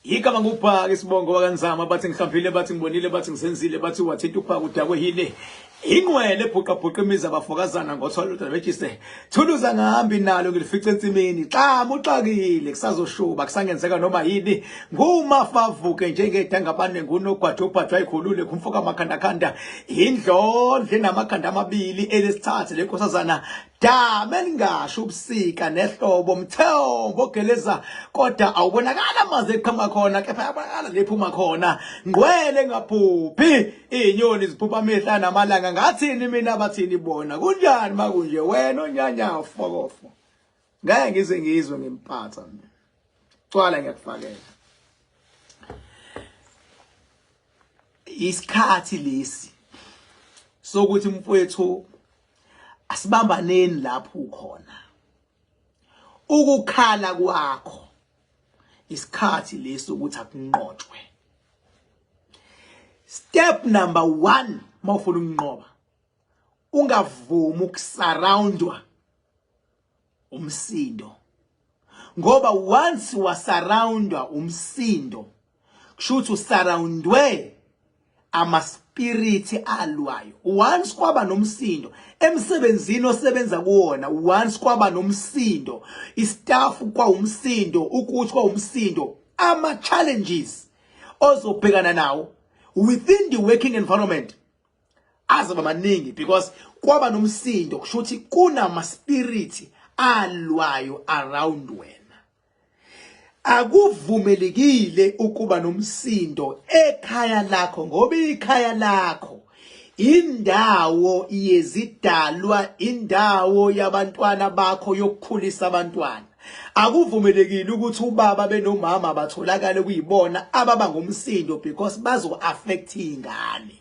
Igama nguphaka isibongo wakanzama bathi ngihlambile bathi ngibonile bathi ngisenzile bathi wathitha uphaka udakwe hile ingwele ebhuqa imizi abafokazana ngothwalo betshise thuluza ngahambi nalo ngilifice ensimini xa muxakile kusazoshuba kusangenzeka noma yini ngumafavuke njengedanga abaningi unogwathu ubhajwa ikhulule kumfoka amakhanda indlondle namakhanda amabili elesithathu lenkosazana dame lingasho ubusika nehlobo mthombo ogeleza kodwa awubonakala maze eqhamuka khona kepha yabonakala lephuma khona ngwele ngaphuphi inyoni ziphupha amehla namalanga ngathini mina bathini bona kunjani makunje wena onyanya ufokofo ngeke ngize ngizwe ngempatha mina cwala ngiyakufakela isikhathi lesi sokuthi mfowethu asibambaneni lapho ukhona ukukhala kwakho isikhathi lesi ukuthi akunqotshwe. Step number 1 mawufuna ukunqoba ungavumi ukusurroundwa umsindo ngoba once wasurroundwa umsindo kusho ukuthi usurroundwe ama-spirit alwayo. Once kwaba nomsindo emsebenzini osebenza kuwona, once kwaba nomsindo istaff kwa umsindo ukuthi kwa umsindo ama-challenges ozobhekana nawo within the working environment azaba maningi because kwaba nomsindo kusho ukuthi kunama-spirit alwayo around wena. Akuvumelekile ukuba nomsindo ekhaya lakho ngoba ikhaya lakho indawo yezidalwa, indawo yabantwana bakho yokukhulisa abantwana. Akuvumelekile ukuthi ubaba benomama batholakale kuyibona ababa ngomsindo because bazo affect ingane.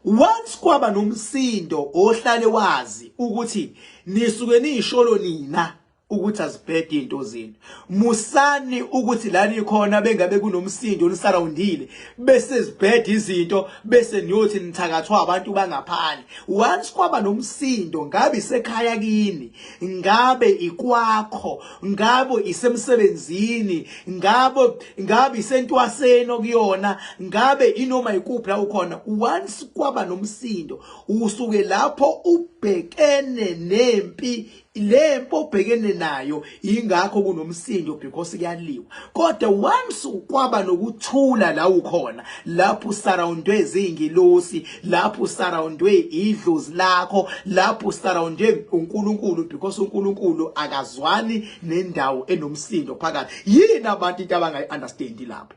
Once kwaba nomsindo ohlale wazi ukuthi nisuke nisholo nina ukuthi azibhede into zenu musani ukuthi la nikhona bengabe kunomsindo lisurroundile bese zibhede izinto bese niyothi nithakathwa abantu bangaphandle. Once kwaba nomsindo ngabe isekhaya kini, ngabe ikwakho, ngabe isemsebenzini, ngabe isentwaseni okuyona, ngabe inoma ikuphi la ukhona, once kwaba nomsindo usuke lapho ubhekene nempi. Lempo obhekene nayo ingakho kunomsindo because kuyaliwa. Kodwa once kwaba nokuthula la ukhona, lapho surroundwe izingilosi, lapho surroundwe idlozi lakho, lapho surroundwe uNkulunkulu because uNkulunkulu akazwani nendawo enomsindo phakathi. Yini abantu into abangayi-understand lapho?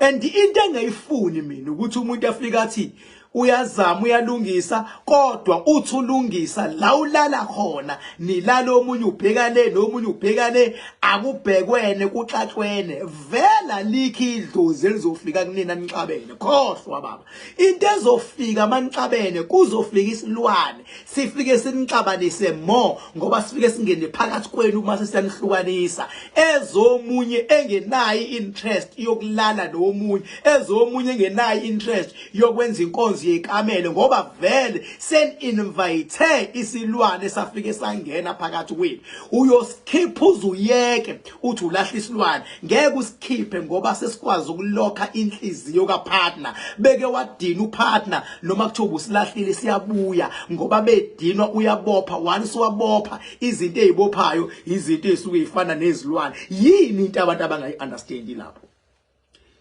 And into engayifuni mina ukuthi umuntu afika athi uyazama uyalungisa kodwa uthi ulungisa la ulala khona nilala omunye ubhekane nomunye ubhekane akubhekwene kuxaxwene vela likhi idlozi elizofika kunina nixabene khohlwa baba. Into ezofika manixabene kuzofika isilwane sifike sinixabanise more ngoba sifike singene phakathi kwenu uma sesiyanihlukanisa ezomunye engenayo interest yokulala nomunye ezomunye engenayo interest yokwenza inkonzo yekamele ngoba vele sen invite isilwane safike sangena phakathi kwenu. Uyoskipha uzuyeke uthi ulahla isilwane ngeke usikhiphe ngoba sesikwazi ukulokha inhliziyo kapartner. Beke wadina upartner noma kuthiwa usilahlile siyabuya ngoba bedinwa uyabopha. Once wabopha izinto ezibophayo izinto ezisuke zifana nezilwane. Yini into abantu abangayi-understand lapho?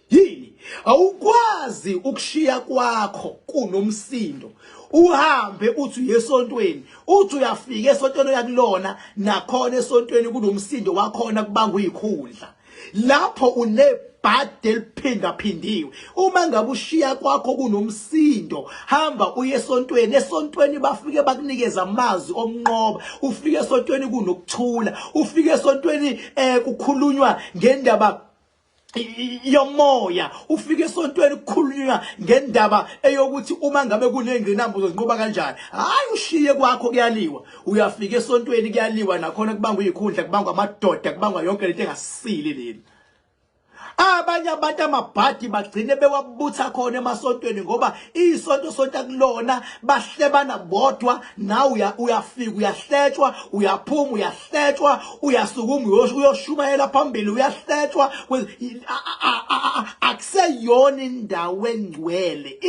Yini awukwazi ukushiya kwakho kunomsindo uhambe uthi uyesontweni uthi uyafika esontweni yakulona nakhona esontweni kunomsindo wakhona kubanga ikhundla lapho unebhadi eliphindaphindiwe. Uma ngabe ushiya kwakho kunomsindo hamba uye esontweni. Esontweni bafike bakunikeza amazwi omnqoba. Ufike esontweni kunokuthula. Ufike esontweni kukhulunywa ngendaba yomoya. Ufike esontweni kukhulunywa ngendaba eyokuthi uma ngabe kunengqinamba uzozinqoba kanjani. Hayi ushiye kwakho kuyaliwa. Uyafika esontweni kuyaliwa nakhona kubangwa izikhundla kubangwa amadoda kubangwa yonke lento engasisili leni. Abanye abantu amabhadi bagcine bewabutha khona emasontweni ngoba isonto sonto kulona bahlebana bodwa nawe uyafika uyahletshwa uyaphuma uyahletshwa uyasukuma uyoshumayela phambili uyahletshwa akuseyona indawo engcwele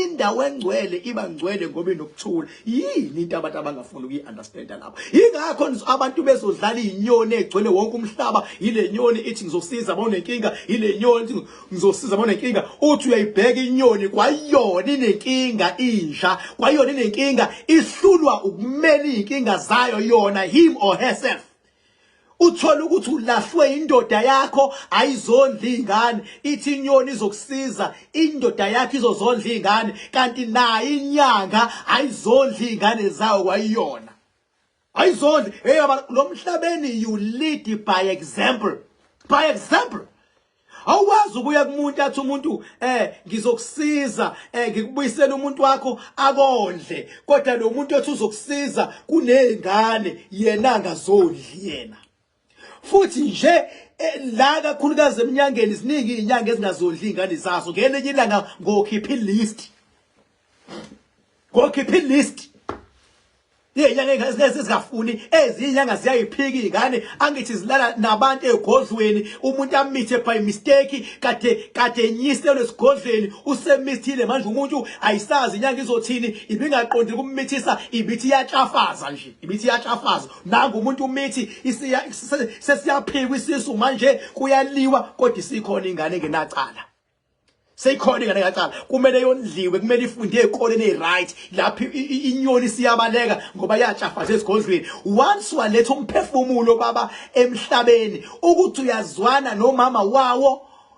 iba ngcwele ngoba inokuthula yini into abantu abangafuni ukuyi-understand lapho ingakho abantu bezodlala inyoni egcwele wonke umhlaba ile nyoni ithi ngizosiza bawunenkinga ile nyoni ngizosiza bawunenkinga uthi uyayibheka inyoni kwayona inenkinga inja kwayona inenkinga ihlulwa ukumela inkinga zayo yona him or herself uthola ukuthi ulahlwe indoda yakho ayizondla ingane ithi inyoni izokusiza indoda yakho izozondla ingane kanti nayo inyanga ayizondla ingane zayo kwayona ayizondli lo mhlabeni you lead by example awuwazi ukuya kumuntu athi umuntu ngizokusiza ngikubuyisela umuntu wakho akondle kodwa lo muntu othi uzokusiza kunezingane yena angazondli yena futhi nje la kakhulukazi eminyangeni ziningi izinyanga ezingazondli ingane zazo ngelinye ilanga ngokhipha ilist izinyanga ezingafuni ezinyanga ziyayiphika ingane angithi zilala nabantu egodlweni umuntu amithe by mistake kade nyiselo esigodlweni usemithile manje umuntu ayisazi inyanga izothini ibingaqondile ukumithisa ibithi iyatshafaza nje ibithi iyatshafaza nanga umuntu umithi sesiyaphika isisu manje kuyaliwa kodwa isikhona ingane engenacala seyikhona ingane ngacala kumele yondliwe kumele ifunde ezikoleni eziright lapho inyoni siyabaleka ngoba yatshafaza esigodlweni once waletha umphefumulo baba emhlabeni ukuthi uyazwana nomama wawo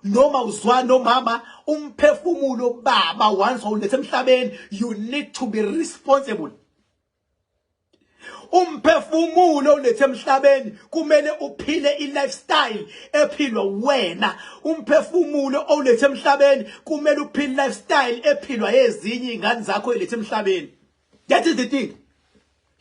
noma uzwana nomama umphefumulo baba once waletha emhlabeni you need to be responsible umphefumulo ulethe emhlabeni kumele uphile i-lifestyle ephilwa wena umphefumulo olethe emhlabeni kumele uphile lifestyle ephilwa ezinye izingane zakho elethe emhlabeni that is the thing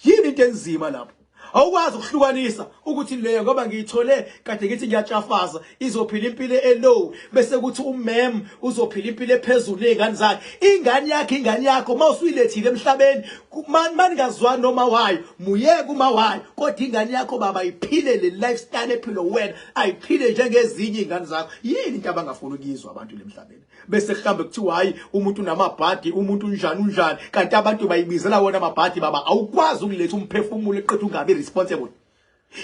yini into enzima lapho awukwazi ukuhlukanisa ukuthi leyo ngoba ngiyithole kade ngithi ngiyatshafaza izophila impilo elow bese kuthi umem uzophila impilo ephezulu ezingane zakhe ingane yakho mawusuyilethile emhlabeni mani ngazwani noma wayo muyeke uma wayo kodwa ingane yakho baba iphile le lifestyle ephilo wena ayiphile njengezinye izingane zakho yini into abangafuni ukuyizwa abantu lemhlabeni bese kuhambe kuthiwa hayi umuntu unamabhadi umuntu unjani kanti abantu bayibizela wona amabhadi baba awukwazi ukuletha umphefumulo eqedwe ungabe responsible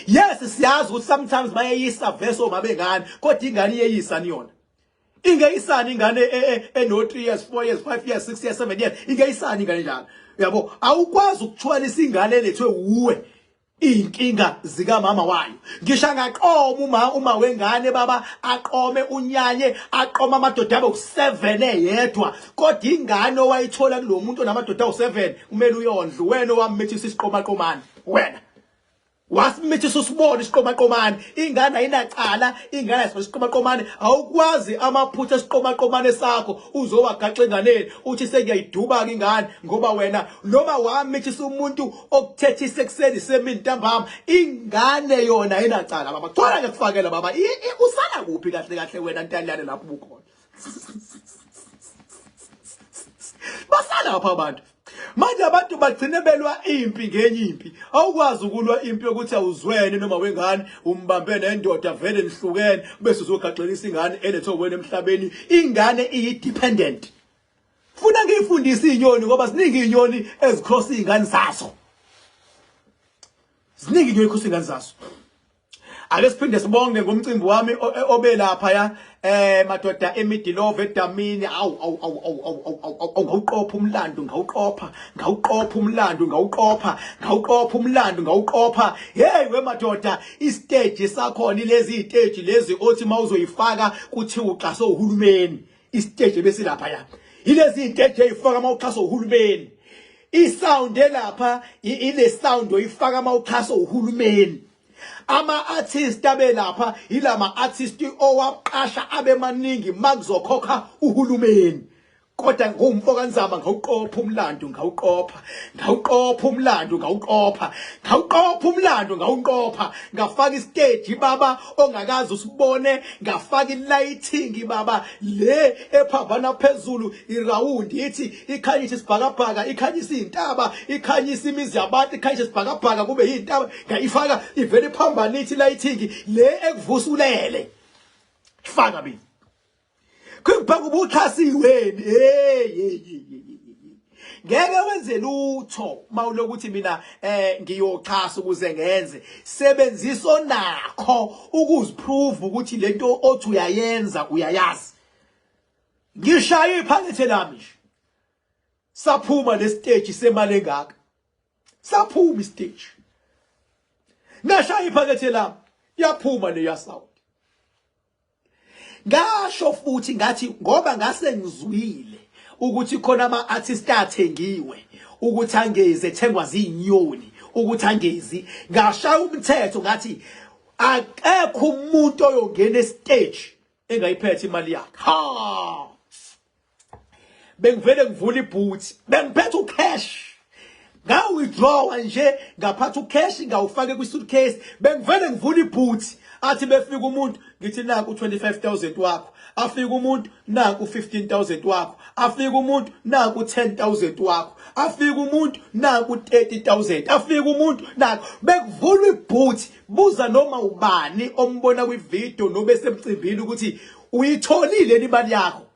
yes siyazi ukuthi sometimes bayeyisa verse omabengane kodwa ingane iyeyisa niyona ingeyisani ingane eno 3 years 4 years 5 years 6 years 7 years ingeyisani ingane njalo yabo awukwazi ukuthwalisa ingane elethwe uwe inkinga zika mama wayo ngisho ngaqoma uma wengane baba aqome unyanye aqoma amadoda abe u7 eyedwa kodwa ingane owayithola kulomuntu onamadoda u7 kumele uyondla wena owamithisa isiqomaqomane wena wasimithisa usibone isiqomaqomane ingane ayinacala ingane ayisibona isiqomaqomane awukwazi amaphutha esiqomaqomane sakho uzowagaxa enganeni uthi sekuyayiduba ke ingane ngoba wena noma wamithisa umuntu okuthethisa ekseni semini ntambama ingane yona ayinacala baba thola ngekufakela baba usala kuphi kahle wena ntaliyane lapho ubukhona basala lapha abantu manje abantu bagcine belwa impi ngenye impi awukwazi ukulwa impi yokuthi awuzwene noma wengane umbambe nendoda vele nihlukene bese uzogaxelisa ingane elethe wena emhlabeni ingane iyi-dependent funa ngiyifundise inyoni ngoba ziningi inyoni ezikhosa izingane zazo ziningi inyoni ezikhosa izingane zazo ake siphinde sibonge ngomcimbi wami obe lapha ya madoda emidilove edamini ngawuqopha umlando ngawuqopha hey we madoda istage sakhona lezi stage lezi othi mawuzoyifaka kuthi uxaso uhulumeni istage bese lapha ya ilezi stage eyifaka mawuxaso uhulumeni isound elapha ile sound oyifaka mawuxaso uhulumeni ama-artist abelapha ilama-artist owaqasha abemaningi makuzokhokha uhulumeni kodwa ngumfoka nzama ngawuqopha umlando ngawuqopha umlando ngawuqopha ngafaka istage baba ongakazi usibone ngafaka ilighting baba le ephambana phezulu iround ithi ikhanyisa isibhakabhaka ikhanyisa izintaba ikhanyisa imizi yabantu ikhanyisa isibhakabhaka kube izintaba ngayifaka ivele phambana ithi lighting le ekuvusulele faka mina kuphaka ubuthasiweni ngeke wenze lutho mawulokuthi mina ngiyochasa ukuze ngenze sebenzisa nakho ukuziprove ukuthi lento othi uyayenza uyayazi ngishaya iphakethe lami saphuma le stage semali engaka saphuma istage ngashaya iphakethe lami yaphuma le yasound ngasho futhi ngathi ngoba ngase ngizwile ukuthi khona ama-artist athengiwe ukuthi angeze ethengwa zinyoni ukuthi angezi ngashaya umthetho ngathi akekho umuntu oyongena estage engayiphethe imali yakhe ha bengivele ngivula ibhuthi bengiphethe ucash ngawithdraw nje ngaphatha ucash ngawufake kwi-suitcase bengivele ngivula ibhuthi athi befika umuntu ngithi naku 25,000 wakho afika umuntu naku 15,000 wakho afika umuntu naku 10,000 wakho afika umuntu naku 30,000 afika umuntu naku bekuvula ibhuthi buza noma ubani ombona kwivideo nobe semcimbini ukuthi uyitholile imali yakho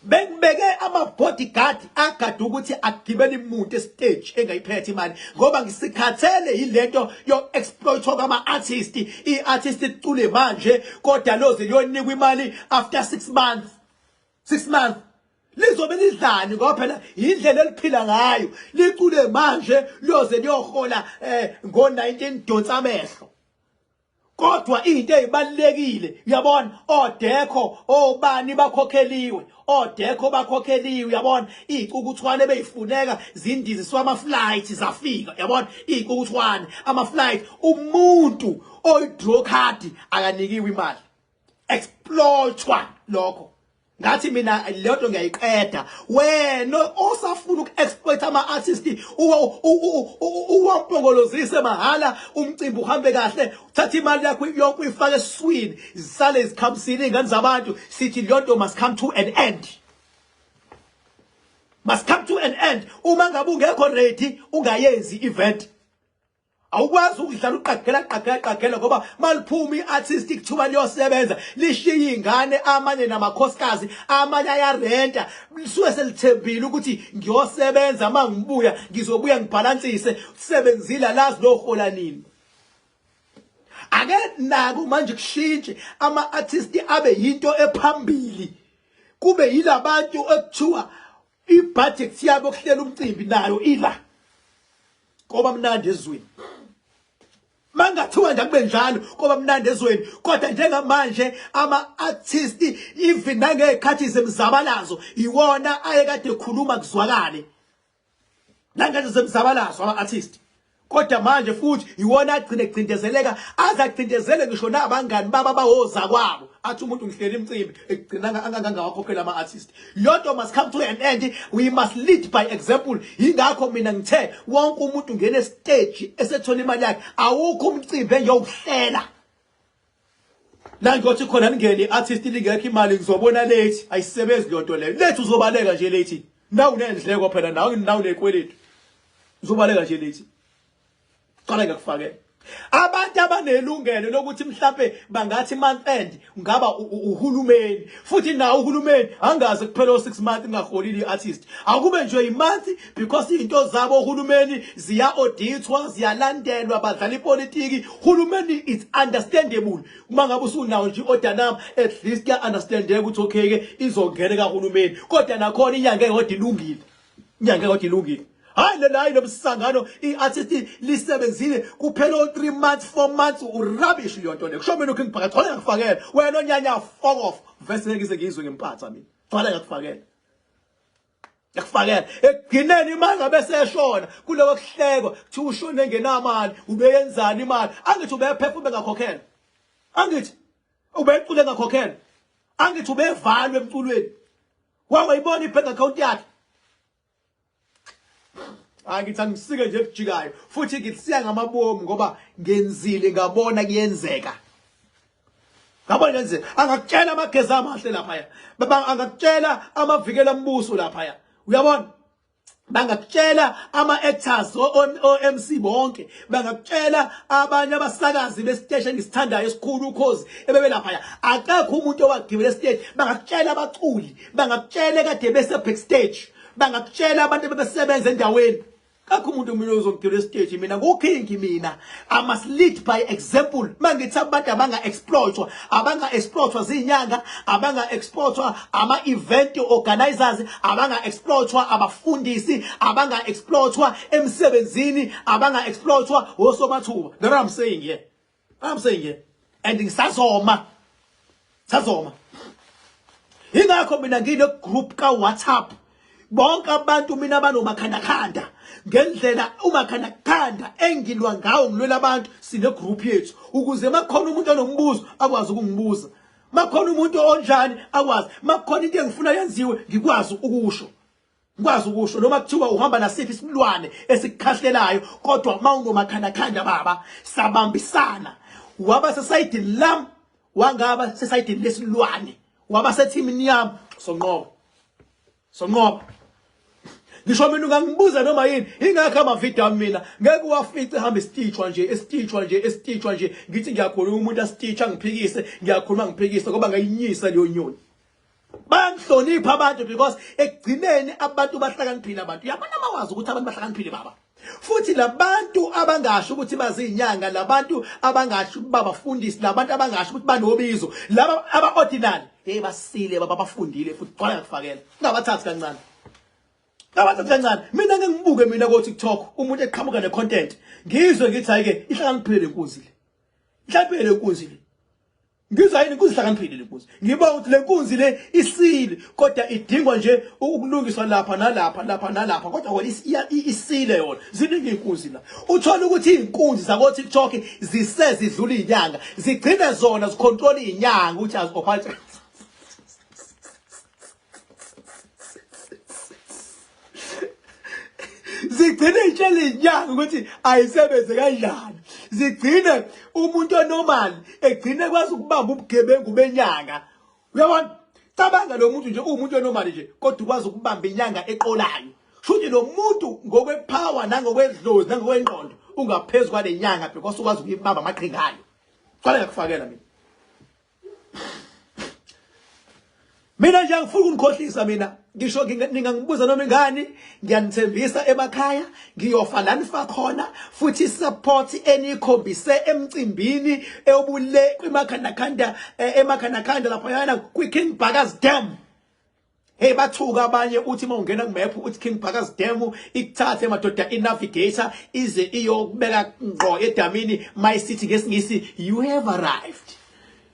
bengibeke ama-bodyguard agade ukuthi agibele imuntu estage engayiphethe imali ngoba ngisikhathele yilento yo-exploitwa kwama-artist i-artist icule manje kodwa loze liyonikwa imali after 6 months lizobe lidlani ngoba phela yindlela eliphila ngayo licule manje loze liyohola ngo-19 donsa amehlo kodwa into ezibalekile uyabona odekho obani bakhokheliwe odekho bakhokheliwe uyabona icukuthwane beyifuneka zindiziswa ama-flight zafika uyabona icukuthwane ama-flight umuntu oyi-draw card akanikiwe imali exploitwa lokho ngathi mina lento ngiyayiqeda wena osafuna uku-exploit ama-artist uwampongolozise mahala umcimbi uhambe kahle uthatha imali yakho yonke uyifake esiswini zisale zikhambisile iy'ngane zabantu sithi lento must come to an end uma ngabe ungekho ready ungayenzi i-event awukwazi ukudlala uqagela ngoba maliphuma i-artist kuthiwa liyosebenza lishiye ingane amanye namakhosikazi amanye ayarenta lisuke selithembile ukuthi ngiyosebenza uma ngibuya ngizobuya ngibhalansise usebenzile lazi lohola nini ake nako manje kushintshe ama-artist abe yinto ephambili kube yilabantu ekuthiwa i-budget yabo yokuhlela umcimbi nayo ila ngoba mnandi ezweni mangathiwa nje kube njalo ngoba mnandi ezweni kodwa njengamanje ama-artist even nangey'khathi zemzabalazo iwona ayekade ekhuluma kuzwakale nangathi zemzabalazo ama-artist kodwa manje futhi iwona agcine kucindezeleka aze acindezele ngisho nabangani baba bawoza kwabo athi umuntu ngihleli imicimbi egcina angangawakhokhela ama-artist yonto must come to an end we must lead by example yingakho mina ngithe wonke umuntu ngene estage esethola imali yakhe awukho umcimbi engiyowuhlela la ngiyothi khona ningene i-artist lingekho imali ngizobona late ayisebenzi leyonto leyo lethu uzobaleka nje late nawu nendleko phela nawu nekweletu uzobaleka nje late qala ngakufake abantu abanelungelo lokuthi mhlambe bangathi month end ngaba uhulumeni futhi nawo uhulumeni angaze kuphela 6 months ngaholile i-artist akube nje imonth because izinto zabo uhulumeni ziya auditwa ziyalandelwa badlala ipolitiki uhulumeni is understandable uma ngabe usunawo nje order nami at least ya understand ukuthi okay ke izongena kahulumeni kodwa nakhona inyanga eyodwa ilungile hayi lomsangano i-artist lisebenzile kuphela 3 months 4 months urubbish yonto le kusho mina ukungibhaka gcwala ngakufakela wena onyanya fuck off vese ngize ngizwe ngempatha mina gcwala ngakufakela egcineni imali ngabe seshona kuloko kuhlekwa kuthi ushone ngenamali ubeyenzani imali angithi ubephefumbe ngakhokhela angithi ubecule ngakhokhela angithi ubevalwe emculweni Wawayibona ibank account yakhe. Angithi angisike nje kujikayo futhi ngisiya ngamabomu ngoba ngenzile ngabona kuyenzeka. Ngabona kuyenzeka. Angakutshela amageza amahle lapha ya. Baba angakutshela amavikela mbuso lapha ya. Uyabona? Bangakutshela ama-actors o-MC bonke, bangakutshela abanye abasakazi besiteshi engisithandayo esikhulu ukhozi ebebe lapha ya. Akekho umuntu owagibela estage. Bangakutshela abaculi, bangakutshela kade bese backstage, bangakutshela abantu bebesebenza endaweni. Akho umuntu mina ozongigibela estage mina ngoking mina. I must lead by example. Mangithi abantu abanga-exploitwa zinyanga, abanga-exploitwa ama-event organizers, abanga-exploitwa abafundisi, abanga-exploitwa emsebenzini, abanga-exploitwa osomathuba. That's what I'm saying here. I'm saying here. And ngisazoma. Sazoma. Ingakho mina ngine group ka WhatsApp. Bonke abantu mina banomakhandakhanda ngendlela umakhandakhanda engilwa ngawo ngilwela abantu sine group yethu ukuze makhona umuntu onombuzo akwazi ukungibuza, makhona umuntu onjani akwazi, makhona into engifuna yenziwe ngikwazi ukusho, noma kuthiwa uhamba nasiphi isilwane esikukhahlelayo kodwa mawunomakhandakhanda baba sabambisana. Waba sesayidini lam wangaba sesayidini lesilwane, waba sethimini yami sonqoba. Ngisho mina ungangibuza noma yini, ingakho amavidiyo mina ngeke uwafice hamba esititshwa nje ngithi ngiyakhuluma umuntu asititsha ngiphikise, ngiyakhuluma ngiphikise ngoba ngayinyisa leyo nyoni. Bayangihlonipha abantu because ekugcineni abantu bahlakaniphile abantu. Yabona mawazi ukuthi abantu bahlakaniphile baba. Futhi labantu abangasho ukuthi bazinyanga, labantu abangasho ukuthi babafundisi, labantu abangasho ukuthi banobizo, laba aba-ordinary basile baba bafundile futhi gcwala ngakufakela. Ngabathathi kancane. Mina ngibuke mina ko TikTok umuntu eqhamuka ne-content ngizwe ngithi hayike ihlakaniphile lenkunzi le. Ihlakaniphile lenkunzi le. Ngizwa yini inkunzi ihlakaniphile lenkunzi. Ngiba ukuthi lenkunzi le isile kodwa idingwa nje ukulungiswa lapha nalapha kodwa wona isile yona. Ziningi inkunzi la. Uthola ukuthi inkunzi zako TikTok zisezidlula inyanga, zigcine zona zicontrol inyanga ukuthi azophatha. Zigcine itshela inyanga ukuthi ayisebenze kanjani. Zigcine umuntu onormal egcine kwazi ukubamba ubugebengu benyanga. Uyabona? Cabanga lo muntu nje umuntu onormal nje kodwa ukwazi ukubamba inyanga eqolayo. Shuthi lo muntu ngokwepower nangokwedlozi nangokwengqondo ungaphezulu kwale nyanga because ukwazi ukuyibamba amaqhingayo. Qala ngakufakela mina. Mina nje angifuni unikhohlisa mina. Ngisho ningangibuza noma ingani, ngiyanithembisa emakhaya, ngiyofa la nifa khona, futhi support enikhombise emcimbini eyobule kwimakhandakhanda emakhandakhanda lapha yana kwi-King Bhakazi Dam. Hey bathuka abanye uthi mawungena kumap uthi King Bhakazi Dam ikuthathe madoda inavigator ize iyokubeka ngqo edamini my city ngesingisi. You have arrived.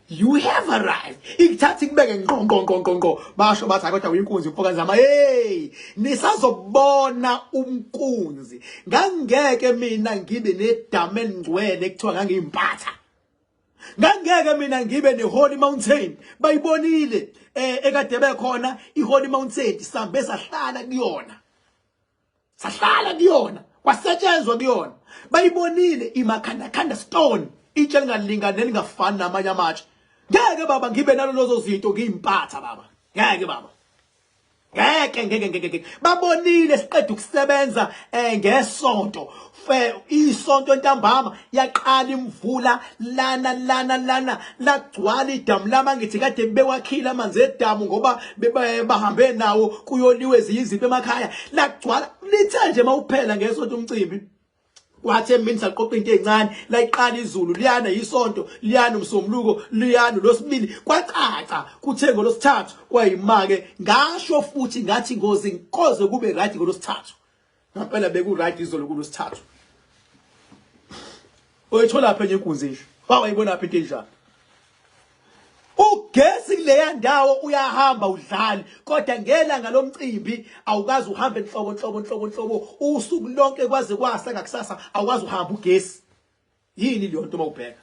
You have arrived. Ikuthathi kubeke ngqo basho bathi kodwa uyinkunzi mfoka nzama. Hey, nisazobona umkunzi. Ngangeke mina ngibe nedam engcwele kuthiwa ngangiyimpatha. Ngangeke mina ngibe neHoly Mountain. Bayibonile ekade bekhona iHoly Mountain sambe sahlala kuyona. Kwasetshenzwa kuyona. Bayibonile imakhandakhanda stone. Itshe lingalingane lingafani namanye amatshe. Ngeke baba ngibe nalo lozo zinto ngiyimpatha baba. Ngeke baba. Ngeke. Babonile siqeda ukusebenza ngesonto. Isonto ntambama yaqala imvula lana lagcwala idamu lama ngithi kade bewakhila amanzi edamu ngoba bahambe nawo kuyoliwe izipho emakhaya. Lagcwala lithe nje mawuphela ngesonto umcimbi. Wathe mina saqoqa into ezincane la iqala izulu liyana yisonto liyana umsombuluko liyana losibili kwacaca kuthe ngolosithathu kwayimake ngasho futhi ngathi ngozinkoze kube right ngolosithathu ngempela beku right izolo kulosithathu. Oyithola phenye inkunzi nje wawayibona phi into enjani. Ugesi kuleya ndawo uyahamba udlali kodwa ngelanga lomcimbi awukazi uhambe inhlobo usuku lonke kwaze kwasa ngakusasa awukazi uhamba ugesi. Yini leyo nto mawubheka?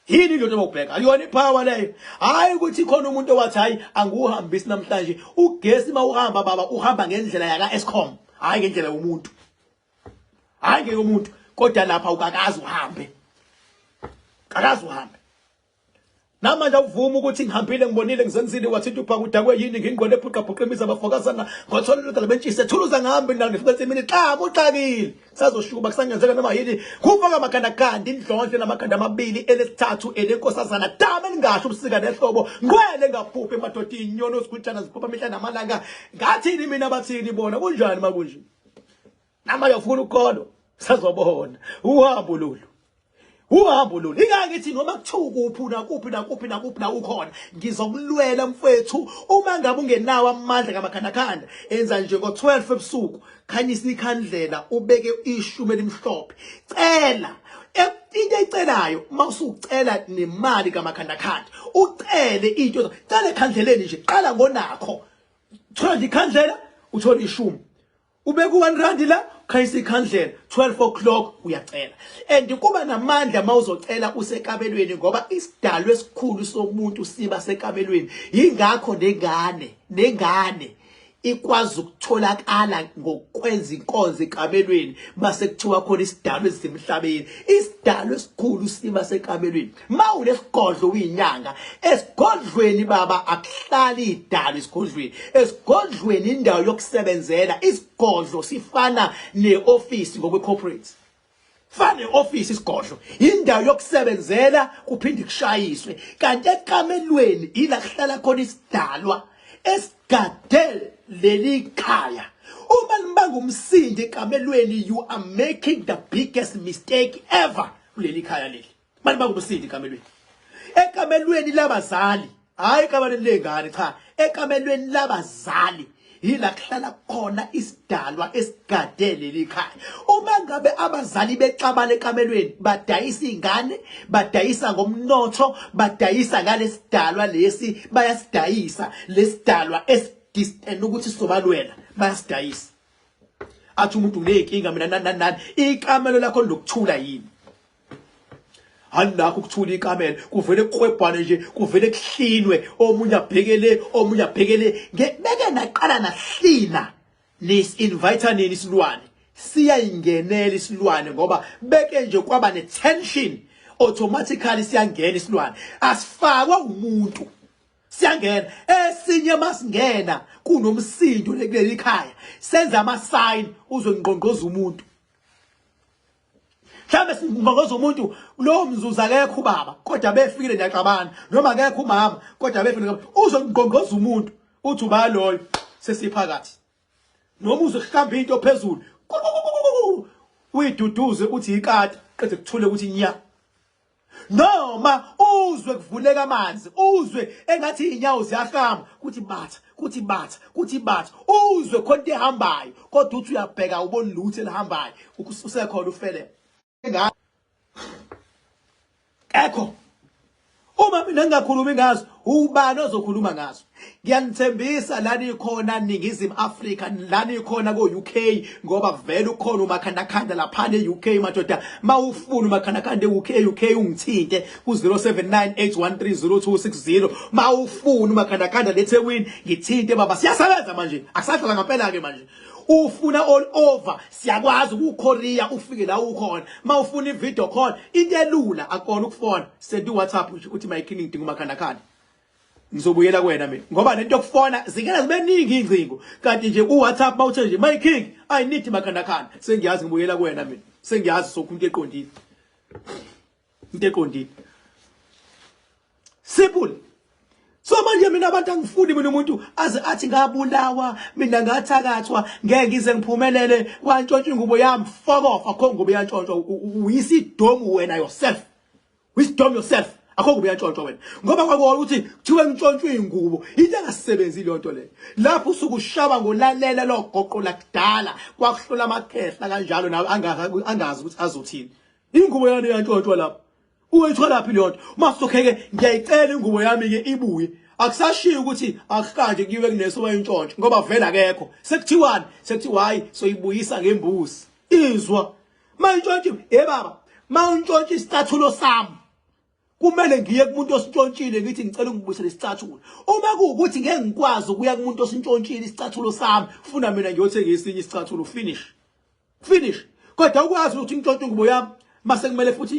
Yini into obubheka ayona ipower leyo hayi ukuthi khona umuntu owathi hayi anguhambisi namhlanje ugesi mawuhamba baba uhamba ngendlela yaka Eskom hayi ngendlela yomuntu hayi ngeyomuntu kodwa lapha ukakazi uhambe akazi uhambe namanje uvuma ukuthi ngihambile ngibonile ngizenzile wathinta ubhaka udakwe yini ngingqole ephuqaphuqa imiza abafokazana ngotholela labentshise thuluza ngihambe nami ngifike emini xaba uxakile sazoshuba kusangenzeka noma yini kufaka amagandaganda indlondle namaganda amabili elesithathu elenkosazana dama ningasho ubusika nehlobo ngwele ngaphupha emadodini inyono osikhutshana ziphupha mihla namalanga ngathini mina bathini bona kunjani makunje namanje ufuna ukukholwa sazobona uhambo lolu uhambo lolu ingakithi noma kuthuka kuphi na ukhona ngizokulwela mfethu uma ngabe ungenawo amandla kamakhandakhanda enza nje ngo12 ebusuku khanyisa ikhandlela ubeke ishume elimhlophe cela into ecelayo mawusucela nemali kamakhandakhanda ucele into cela ekhandleleni nje qala ngonakho thola ikhandlela uthola ishume ubeka u1 la khayisa ikhandlela 12 o'clock uyacela and kuba namandla mawuzocela usekabelweni ngoba isidalwa esikhulu somuntu siba sekabelweni ingakho nengane ikwazi ukutholakala ngokwenza inkonzo ekabelweni base kuthiwa khona isidalwa ezisemhlabeni isidalwa esikhulu siba sekabelweni mawunesigodlo uyinyanga esigodlweni baba akuhlali idalwa esigodlweni esigodlweni indawo yokusebenzela isigodlo sifana neoffice ngokwe corporate fane office isigodlo indawo yokusebenzela kuphinde kushayiswe kanti ekamelweni ila kuhlala khona isidalwa esigade leli khaya uma nibanga umsindi ekamelweni you are making the biggest mistake ever kuleli khaya leli manje banga umsindi ekamelweni labazali hayi ekamelweni lengane cha ekamelweni labazali yila kuhlala khona isidalwa esigade leli khaya uma ngabe abazali becabana ekamelweni badayisa ingane badayisa ngomnotho badayisa ngalesidalwa lesi bayasidayisa lesidalwa distant ukuthi sizobalwela bayasidayisa athi umuntu unenkinga mina nani ikamelo lakho lokuthula yini hanakho ukuthula ikamelo kuvele kuqwebhane nje kuvele kuhlinwe omunye abhekele beke naqala nahlina invite nini isilwane siyayingenela isilwane ngoba beke nje kwaba netension automatically siyangena isilwane asifakwa umuntu siyangena esinye masingena kunomsindo kuleli khaya senza ama sign uzongqongqoza umuntu mhlambe singqongqoza umuntu lo mzuzu akekho baba kodwa befikile niyaqabana noma akekho umama kodwa befike uzongqongqoza umuntu uthi ubaloyo sesiphakathi noma uzohlamba into phezulu uyiduduze uthi ikati qede kuthule ukuthi nya noma uzwe kuvuleka amanzi uzwe engathi inyawo ziyahamba kuthi batha uzwe khona into ehambayo kodwa uthi uyabheka ubona lutho elihambayo usekhona ufele ekho uma mina ngingakhulumi ngazo ubani ozokhuluma ngazo ngiyanithembisa lani ikhona ningizimu Africa lani ikhona ko UK ngoba vele ukhona umakhandakhanda lapha eUK madoda mawufuna umakhandakhanda eUK ungithinte ku 0798130260 mawufuna umakhandakhanda leThekwini ngithinte baba siyasebenza manje akusadla ngempela ke manje ufuna all over siyakwazi ukuKorea ufike la ukhona mawufuna ivideo call into elula akona ukufona send uWhatsApp uthi my king ngidinga umakhandakhanda ngizobuyela kuwena mina ngoba lento yokufona zingena zibe ningi ingcingo kanti nje uWhatsApp mawuthe nje my king I need makhandakhanda sengiyazi ngibuyela kuwena mina sengiyazi sokhunto eqondile simple so manje mina abantu angifuni mina umuntu aze athi ngabulawa mina ngathakathwa ngeke ngize ngiphumelele wantshontsha ingubo yami fuck off akho ngubo yantshontsha uyisidomu wena yourself wisdom yourself akho ngubo yantshontsha wena ngoba kwakho ukuthi kuthiwe ngitshontsha ingubo into engasebenzile lonto le lapho usuku ushaba ngolalela logoqo lakudala kwakuhlola amakhehla kanjalo nawe angazi ukuthi azothini ingubo yami yantshontsha lapho uyithola laphi lonto masokheke ngiyayicela ingubo yami ke ibuye akusashiya ukuthi akukanje kiwe kuneso wayintshontsha ngoba vela akekho sekuthiwani hayi soyibuyisa ngembuzi izwa mayintshontsha baba mawuntshontsha isicathulo sami kumele ngiye kumuntu osintshontshiwe ngithi ngicela ungibuyisele isicathulo. Uma kuwukuthi ngeke ngikwazi ukuya kumuntu osintshontshiwe isicathulo sami, ufuna mina ngiyothenga esinye isicathulo, finish. Kodwa ukwazi ukuthi ngintshontshe ingubo yami, mase kumele futhi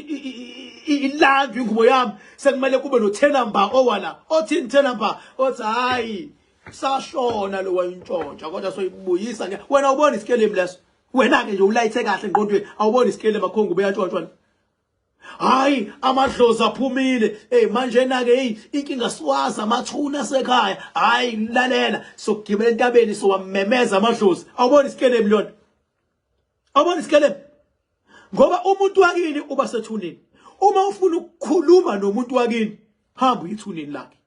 ilandwe ingubo yami, sekumele kube no 10 number owala. Othini 10 number? Othi hayi sashona lo wayintshontsha kodwa soyibuyisa. Wena ubona isikelemi leso? Wena ke nje ulayithe kahle engqondweni, awubona isikelemi akhongo beyantshontshwa. Hayi amadlozi aphumile, manje na ke inkinga siwazi amathuna sekhaya. Hayi lalela sokugibela entabeni sowamemeza amadlozi. Awubona isikelemi lona? Awubona isikelemi? Ngoba umuntu wakini uba sethuneni. Uma ufuna ukukhuluma nomuntu wakini, hamba uyithuneni lakhe.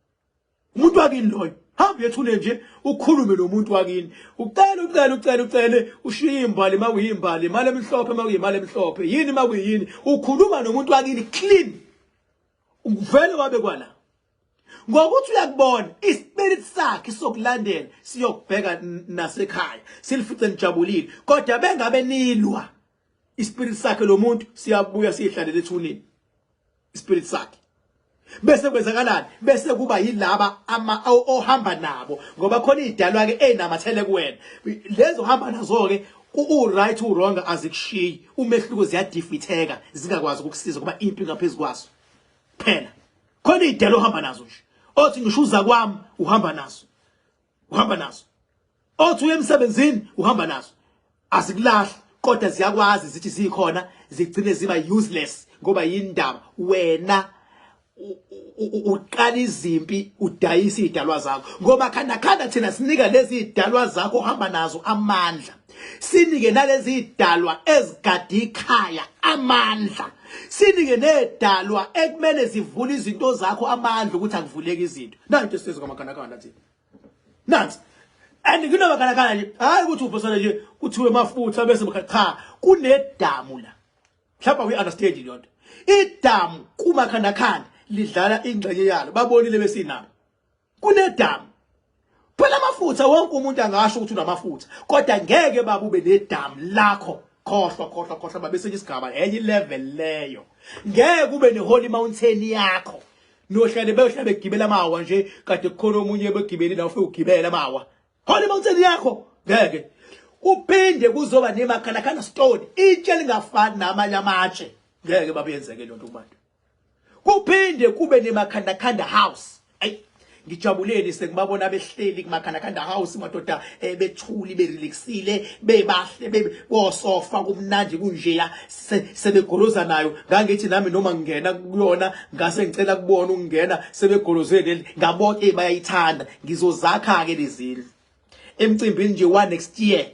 Umuntu wakini loyo, hamba uyethuneni nje ukhulume nomuntu wakini. Ucele ushiye imbali makuyimbali, imali emhlophe makuyimali emhlophe, yini makuyini. Ukhuluma nomuntu wakini clean. Uvele wabe kwala. Ngokuthi uyakubona ispirit sakhe sokulandela siyokubheka nasekhaya, silifice nijabulile, kodwa bengabe nilwa. Ispirit sakhe lo muntu siyabuya sihlalele ethuneni. Ispirit sakhe. Bese kwenzakalani? Bese kuba yilaba ohamba nabo, ngoba khona idalwa ke enamathele kuwena. Lezo hamba nazo ke right wrong azikushiyi, umehluko ziyadifitheka, zingakwazi ukukusiza ngoba impi ngaphezulu kwaso. Phela khona idalo hamba nazo nje. Othi ngishuza kwami uhamba nazo. Othi uye emsebenzini uhamba nazo. Azikulahli kodwa ziyakwazi zithi zikhona zigcine ziba useless ngoba yindaba wena uqala izimpi udayisa idalwa zakho. Ngoba khanda thina sinika lezi idalwa zakho hamba nazo amandla, sinike nalezi idalwa ezigada ikhaya amandla, sinike nedalwa ekumele zivule izinto zakho amandla ukuthi akuvuleki izinto. Nanti sisizo kwamakhanakanda thina nansi. And nginomakhanakanda nje hayi ukuthi uvosana nje kuthiwe mafutha bese cha kunedamu la. Mhlawumbe we understand yonke. Idamu kumakhanakanda lidlala ingxenye yalo, babonile besinabo. Kunedamu. Phela amafutha wonke umuntu angasho ukuthi unamafutha, kodwa ngeke babube nedamu lakho. Khohlwa babesenye isigaba enye level leyo. Ngeke kube neholy mountain yakho. Nohlale begibela mawa nje kade kukhona omunye begibeli nawe ufike ugibela mawa. Holy mountain yakho ngeke. Uphinde kuzoba nemakhanakana stone, itshe lingafani namanye amatshe. Ngeke babeyenzeke lonto kubantu. Kuphinde kube nemakhanakanda house. Ngijabuleni sekubabona behleli kumakhanakanda house madoda bethuli berelaxile bebahle besofa kumnandi kunjeya sebegoloza nayo. Ngangithi nami noma ngingena kuyona ngase ngicela kubona ukungena sebegolozele ngabonke bayayithanda. Ngizozakha ke lezindlu emcimbini nje wa next year.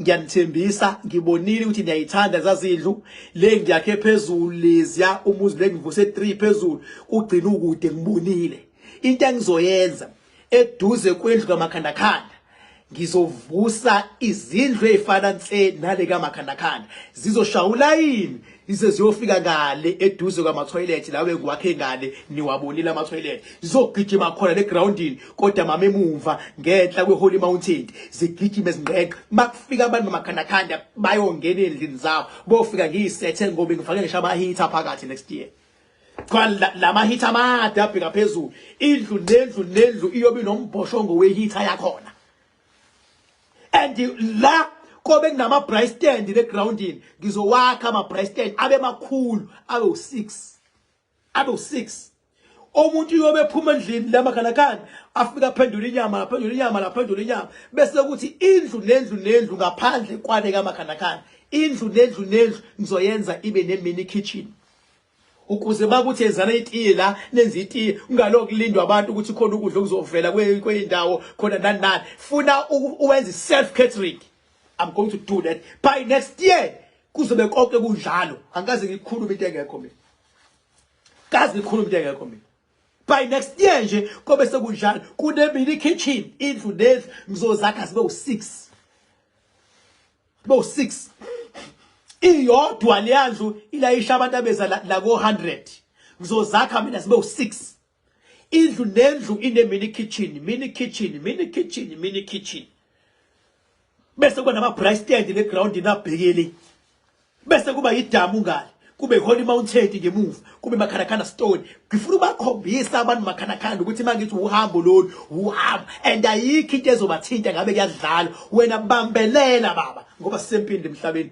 Ngiyanithembisa ngibonile ukuthi niyayithanda zazindlu le ngiyakhe phezulu leziya umuzi bengivuse 3 phezulu ugcina ukude ngibonile. Into engizoyenza eduze kwendlu kamakhandakhanda, ngizovusa izindlu ezifana nale kamakhandakhanda zizoshawula yini ize ziyofika ngale eduze kwama toilet lawe ngiwakhe ngale niwabonile ama toilet zizogijima khona le groundini kodwa mama emumva ngenhla kwe Holy Mountain zigijime zingqeqe makufika abantu bamakhandakhanda bayongena endlini zabo bofika ngiyisethe ngoba ngifake ngisho ama heater phakathi next year. Kwala lama heater amade abheka phezulu, indlu nendlu iyobe nombhoshongo we heater yakhona. And la kobe kunama bright stand le groundini ngizowakha ama bright stand abe makhulu abe u6 omuntu uyobe ephuma endlini lamakhanakana afika phendula inyama bese ukuthi indlu nendlu ngaphandle kwale kamakhanakana, indlu nendlu ngizoyenza ibe ne mini kitchen ukuze bakuthi ezana itiye la nenza itiye ungaloku kulindwa abantu ukuthi khona ukudla okuzovela kweindawo khona nani funa uwenza self catering. I'm going to do that by next year. Kuzobe konke kunjalo, angikaze ngikhuluma into engekho mina. Kaze ngikhuluma into engekho mina. By next year nje kobe sekunjalo kune mini kitchen, indlu nendlu ngizozakha sibe u6 iyodwa leyandlu ilayisha abantu abeza la ko 100 ngizozakha mina sibe u6 indlu nendlu ine mini kitchen bese kuba nama bright stand le ground inabhekele bese kuba idamu ngale kube khona i-mountain ngemuva kube makhanakanda stone ngifuna ubakhombisa abantu makhanakanda ukuthi mangithi uhambo lolu uhambo and ayikho into ezobathinta ngabe kuyadlala wena bambelela baba ngoba sisempinde emhlabeni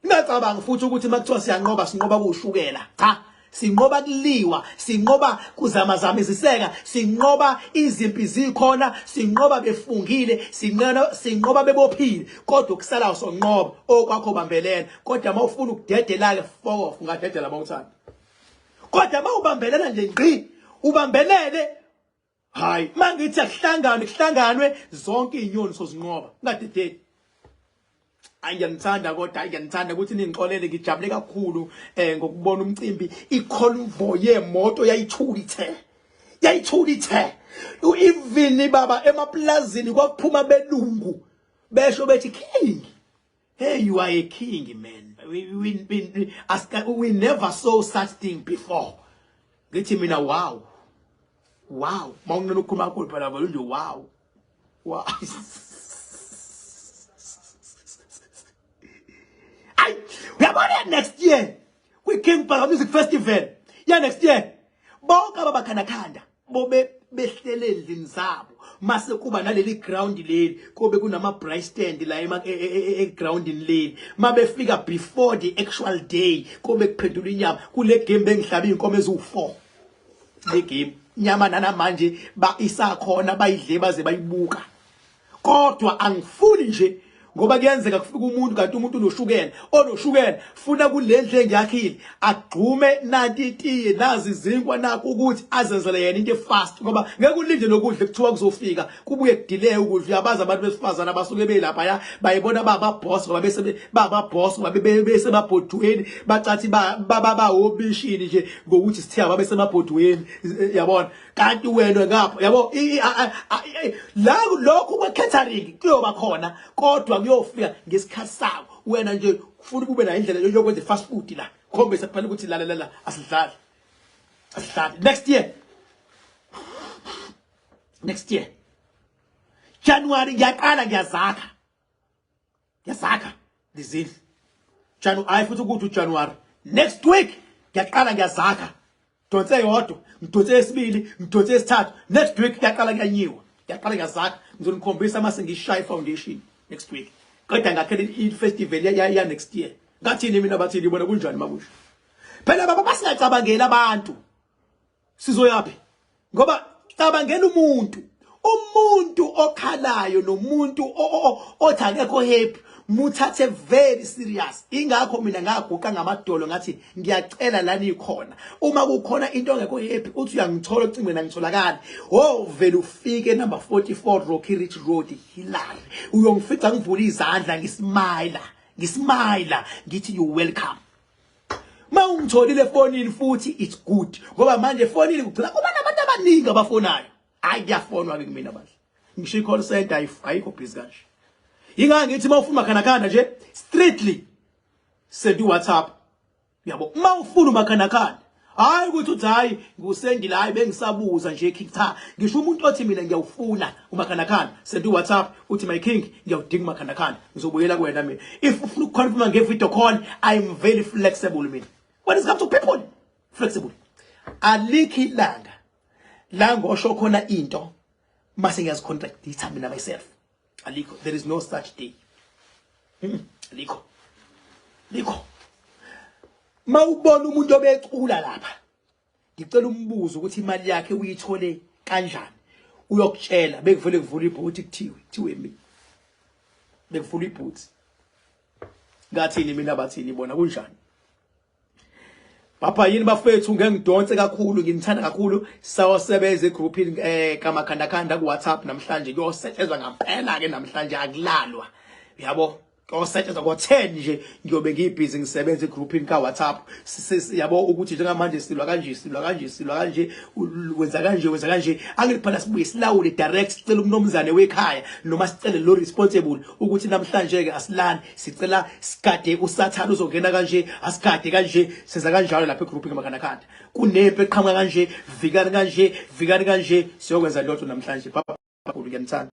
ngicabanga futhi ukuthi makuthiwa siyanqoba sinqoba kushukela cha sinqoba kuliwa sinqoba kuzamazama iziseka sinqoba izimpi zikhona sinqoba befungile sinqoba bebophile kodwa kusalayo sonqoba okwakho bambelela kodwa mawufuna ukudedela ke fokof ungadedela mawuthanda kodwa mawubambelela nje ngqi ubambelele hayi mangithi kuhlanganwe zonke inyoni sozinqoba ungadedeli Ngiyanithanda kodwa ngiyanithanda ukuthi ningixolele ngijabule kakhulu ngokubona umcimbi iconvoy yemoto yayithulithe even baba emaplazini kwakuphuma belungu besho bethi king hey you are a king man we never saw such thing before ngithi mina wow mawungena ukukhuluma kakhulu phela nje wow we are going next year. We King Power Music Festival. Yeah, next year. Bonke abakhanakanda bobe behlele endlini zabo. Mase kuba naleli ground leli kobe kunama bright stand la ground leli. Mabefika before the actual day kobe kuphendula inyama kule game bengihlaba inkomo ezu4. Le game nyama nana manje ba isakhona bayidle baze bayibuka. Kodwa angifuni nje ngoba kuyenzeka kufika umuntu kanti umuntu onoshukela funa kulendle engiyakhile agqume nanti itiye nazi izinkwa nakho ukuthi azenzele yena into fast ngoba ngeke ulinde lokudla kuthiwa kuzofika kubuye kudelay ukudla uyabaza abantu besifazana abasuke belapha bayibona baba boss ngoba bese baba boss ngoba bese mabhodweni bacathi baba obishini nje ngokuthi sithiya babe semabhodweni yabona kanti wena ngapha yabo la lokho kwe catering kuyoba khona kodwa kuyofika ngesikhathi sawo wena nje ufuna kube na indlela yokwenza fast food la khombisa kuphela ukuthi la asidlali next year January ngiyaqala ngiyazakha dizini January futhi ukuthi January next week ngiyaqala ngiyazakha donse yodwa ngidonse esibili ngidonse esithathu next week ngiyaqala ngiyaqala ngiyazakha ngizonikhombisa mase ngishaya foundation next week kodwa ngakhele i-festival ya next year ngathini mina bathini bona kunjani mabusha phela baba basingacabangela abantu sizoyapi ngoba cabangela umuntu okhalayo nomuntu othi akekho happy muthathe very serious ingakho mina ngaguqa ngamadolo ngathi ngiyacela lani ikhona uma kukhona into engekho happy uthi uyangithola ucingweni angitholakala vele ufike number 44 Rocky Ridge Road Hilary uyongifica ngivula izandla ngismile ngithi you welcome mawungitholile efonini futhi it's good ngoba manje efonini kugcina kuba nabantu abaningi abafonayo ayafonwa ke kumina bahle ngisho i-call center ayikho busy kanje ingane ngithi mawufuna makhanakanda nje strictly send WhatsApp yabo mawufuna makhanakanda hayi ukuthi uthi hayi ngusendile hayi bengisabuza nje king cha ngisho umuntu othi mina ngiyawufuna umakhanakanda send WhatsApp uthi my king ngiyawudinga umakhanakanda ngizobuyela kuwena mina if ufuna ukuconfirm nge-video call I am very flexible mina when it comes to people flexible alikhi langa osho khona into mase ngiyazicontractitha mina myself aliko there is no such day aliko mawubona umuntu obecula lapha ngicela umbuzo ukuthi imali yakhe uyithole kanjani uyokutshela bekuvele kuvula ibhuti kuthiwe mina bekuvula ibhuti ngathini mina bathini bona kunjani papa yini bafethu ngengidonse kakhulu nginithanda kakhulu sawasebenza egroupini kamakhandakanda ku WhatsApp namhlanje kuyosetshezwa ngampela ke namhlanje akulalwa yabo kosetshezwa ngo10 nje ngiyobe ngibhizi ngisebenza egroupini ka WhatsApp yabo ukuthi njengamanje silwa kanje wenza kanje angithi phela sibuye silawule direct sicela umnomzane wekhaya noma sicele lo responsible ukuthi namhlanje ke asilani sicela sigade usathana uzongena kanje asigade kanje senza kanjalo lapha egroupini kamakhandakanda kunempe eqhamuka kanje vikani kanje siyokwenza lotho namhlanje papa ngiyanithanda